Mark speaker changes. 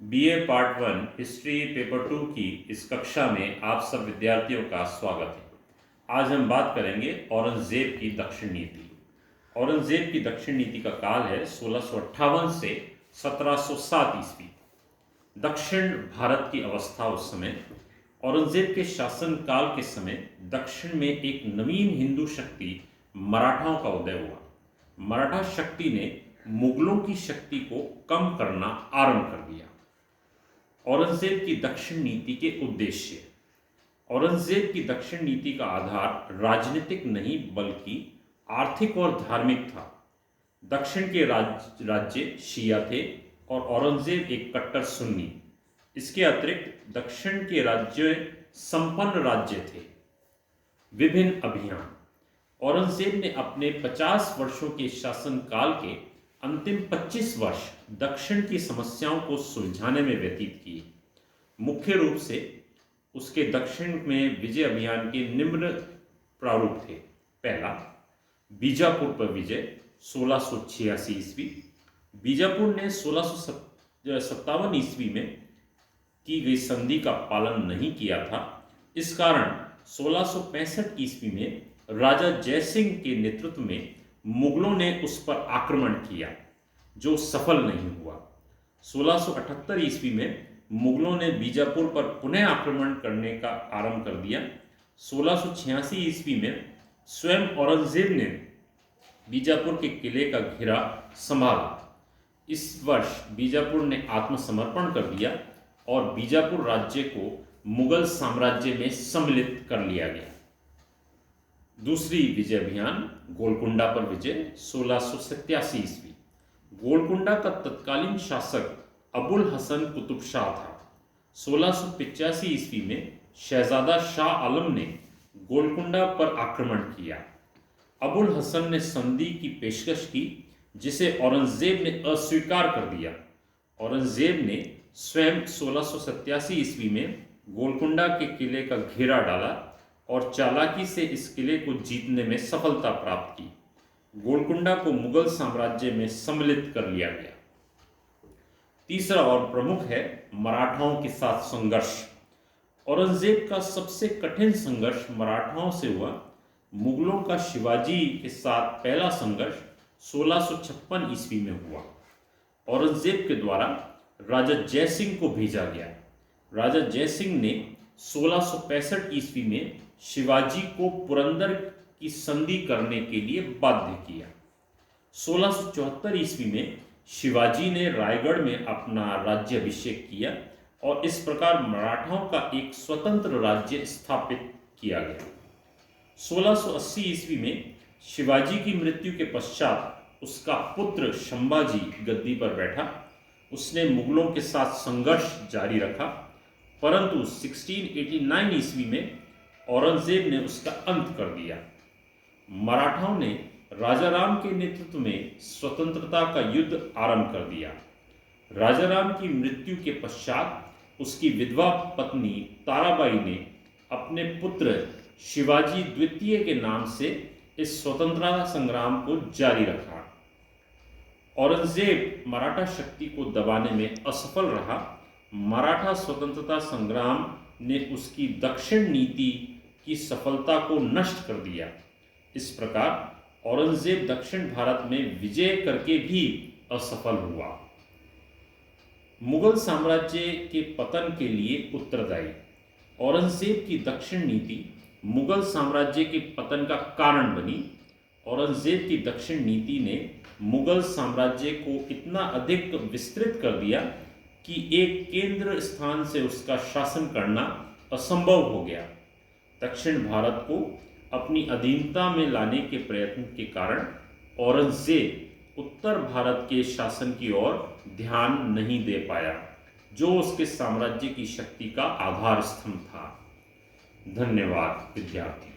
Speaker 1: BA part 1 history paper 2 की इस कक्षा में आप सब विद्यार्थियों का स्वागत है। आज हम बात करेंगे औरंगजेब की दक्षिण नीति। औरंगजेब की दक्षिण नीति का काल है 1658 से 1707 ईस्वी। दक्षिण भारत की अवस्था उस समय, औरंगजेब के शासन काल के समय दक्षिण में एक नवीन हिंदू शक्ति मराठाओं का उदय हुआ। मराठा शक्ति ने मुगलों की शक्ति को कम करना आरंभ कर दिया। औरंगजेब की दक्षिण नीति के उद्देश्य। औरंगजेब की दक्षिण नीति का आधार राजनीतिक नहीं बल्कि आर्थिक और धार्मिक था। दक्षिण के राज्य शिया थे और औरंगजेब एक कट्टर सुन्नी। इसके अतिरिक्त दक्षिण के राज्य संपन्न राज्य थे। विभिन्न अभियान। औरंगजेब ने अपने 50 वर्षों के शासनकाल के अंतिम 25 वर्ष दक्षिण की समस्याओं को सुलझाने में व्यतीत किए। मुख्य रूप से उसके दक्षिण में विजय अभियान के निम्न प्रारूप थे। पहला, बीजापुर पर विजय 1686 ईस्वी। बीजापुर ने 1657 ईस्वी में की गई संधि का पालन नहीं किया था। इस कारण 1665 ईस्वी में राजा जयसिंह के नेतृत्व में मुगलों ने उस पर आक्रमण किया, जो सफल नहीं हुआ। 1678 ईस्वी में मुगलों ने बीजापुर पर पुनः आक्रमण करने का आरंभ कर दिया। 1686 ईस्वी में स्वयं औरंगजेब ने बीजापुर के किले का घेरा संभाला। इस वर्ष बीजापुर ने आत्मसमर्पण कर दिया और बीजापुर राज्य को मुगल साम्राज्य में सम्मिलित कर लिया गया। दूसरी विजय अभियान, गोलकुंडा पर विजय 1687 ईस्वी। गोलकुंडा का तत्कालीन शासक अबुल हसन कुतुब शाह था। 1685 ईस्वी में शहजादा शाह आलम ने गोलकुंडा पर आक्रमण किया। अबुल हसन ने संधि की पेशकश की, जिसे औरंगजेब ने अस्वीकार कर दिया। औरंगजेब ने स्वयं 1687 ईस्वी में गोलकुंडा के किले का घेरा डाला और चालाकी से इस किले को जीतने में सफलता प्राप्त की। गोलकुंडा को मुगल साम्राज्य में सम्मिलित कर लिया गया। तीसरा और प्रमुख है मराठाओं के साथ संघर्ष। औरंगजेब का सबसे कठिन संघर्ष मराठाओं से हुआ। मुगलों का शिवाजी के साथ पहला संघर्ष 1656 ईस्वी में हुआ। औरंगजेब के द्वारा राजा जयसिंह को भेजा गया। राजा जयसिंह ने 1665 ईस्वी में शिवाजी को पुरंदर की संधि करने के लिए बाध्य किया। 1674 ईस्वी में शिवाजी ने रायगढ़ में अपना राज्याभिषेक किया और इस प्रकार मराठाओं का एक स्वतंत्र राज्य स्थापित किया गया। 1680 ईस्वी में शिवाजी की मृत्यु के पश्चात उसका पुत्र संभाजी गद्दी पर बैठा। उसने मुगलों के साथ संघर्ष जारी रखा, परंतु 1689 ईस्वी में औरंगजेब ने उसका अंत कर दिया। मराठाओं ने राजाराम के नेतृत्व में स्वतंत्रता का युद्ध आरंभ कर दिया। राजाराम की मृत्यु के पश्चात उसकी विधवा पत्नी ताराबाई ने अपने पुत्र शिवाजी द्वितीय के नाम से इस स्वतंत्रता संग्राम को जारी रखा। औरंगजेब मराठा शक्ति को दबाने में असफल रहा। मराठा स्वतंत्रता संग्राम ने उसकी दक्षिण नीति की सफलता को नष्ट कर दिया। इस प्रकार औरंगजेब दक्षिण भारत में विजय करके भी असफल हुआ। मुगल साम्राज्य के पतन के लिए उत्तरदायी। औरंगजेब की दक्षिण नीति मुगल साम्राज्य के पतन का कारण बनी। औरंगजेब की दक्षिण नीति ने मुगल साम्राज्य को इतना अधिक विस्तृत कर दिया कि एक केंद्र स्थान से उसका शासन करना असंभव हो गया। दक्षिण भारत को अपनी अधीनता में लाने के प्रयत्न के कारण औरंगजेब उत्तर भारत के शासन की ओर ध्यान नहीं दे पाया, जो उसके साम्राज्य की शक्ति का आधार स्तंभ था। धन्यवाद विद्यार्थी।